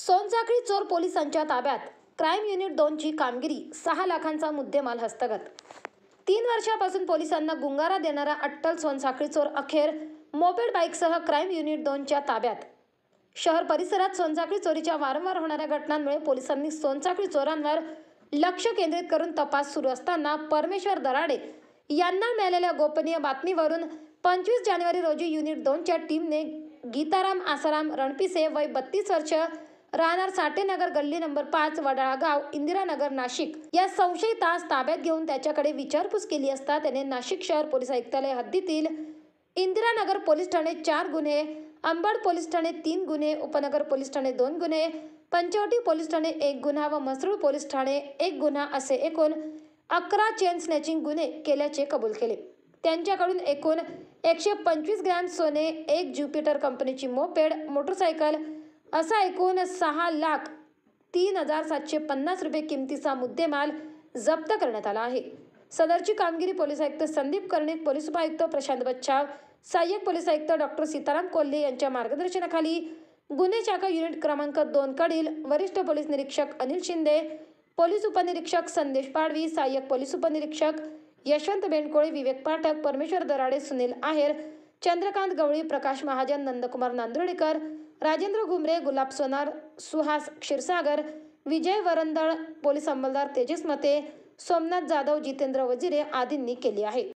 सोनसाखळी चोर पोलिसांच्या ताब्यात. क्राईम युनिट 2 ची कामगिरी. 6 लाखांचा मुद्देमाल हस्तगत. 3 वर्षापासून पोलिसांना गुंगारा देणारा अट्टल सोनसाखळी चोर अखेर मोपेड बाईकसह क्राईम युनिट 2 च्या ताब्यात. शहर परिसरात सोनसाखळी चोरीच्या वारंवार होणाऱ्या घटनांमुळे पोलिसांनी सोनसाखळी चोरांवर लक्ष केंद्रित करून तपास सुरू असताना परमेश्वर दराडे यांना मिळालेल्या गोपनीय बातमीवरून 25 जानेवारी रोजी युनिट 2 च्या टीमने गीताराम आसाराम रणपिसे वय 32 वर्ष राहणार साठेनगर गल्ली नंबर 5 वडाळा गाव इंदिरानगर नाशिक या संशयितास ताब्यात घेऊन त्याच्याकडे विचारपूस केली असता त्याने नाशिक शहर पोलीस आयुक्तालय हद्दीतील इंदिरानगर पोलीस ठाणे 4 गुन्हे, अंबड पोलीस ठाणे 3 गुन्हे, उपनगर पोलीस ठाणे 2 गुन्हे, पंचवटी पोलीस ठाणे 1 गुन्हा व म्हसरूळ पोलीस ठाणे 1 गुन्हा असे एकूण 11 चेन स्नॅचिंग गुन्हे केल्याचे कबूल केले. त्यांच्याकडून एकूण 125 ग्रॅम सोने, 1 ज्युपिटर कंपनीची मोपेड मोटरसायकल असा एकूण 6,03,750 रुपये किमतीचा मुद्देमाल जप्त करण्यात आला आहे. सदरची कामगिरी पोलीस आयुक्त संदीप कर्णिक, पोलीस उपायुक्त प्रशांत बच्छाव, सहाय्यक पोलीस आयुक्त डॉक्टर सीताराम कोल्हे यांच्या मार्गदर्शनाखाली गुन्हे शाखा युनिट क्रमांक 2 कडील वरिष्ठ पोलीस निरीक्षक अनिल शिंदे, पोलीस उपनिरीक्षक संदेश पाडवी, सहाय्यक पोलीस उपनिरीक्षक यशवंत बेंडकोळे, विवेक पाठक, परमेश्वर दराडे, सुनील आहेर, चंद्रकांत गवळी, प्रकाश महाजन, नंदकुमार नांदुर्डीकर, राजेंद्र घुमरे, गुलाब सोनार, सुहास क्षीरसागर, विजय वरंदळ, पोलीस अंमलदार तेजस मते, सोमनाथ जाधव, जितेंद्र वजिरे आदींनी केली आहे.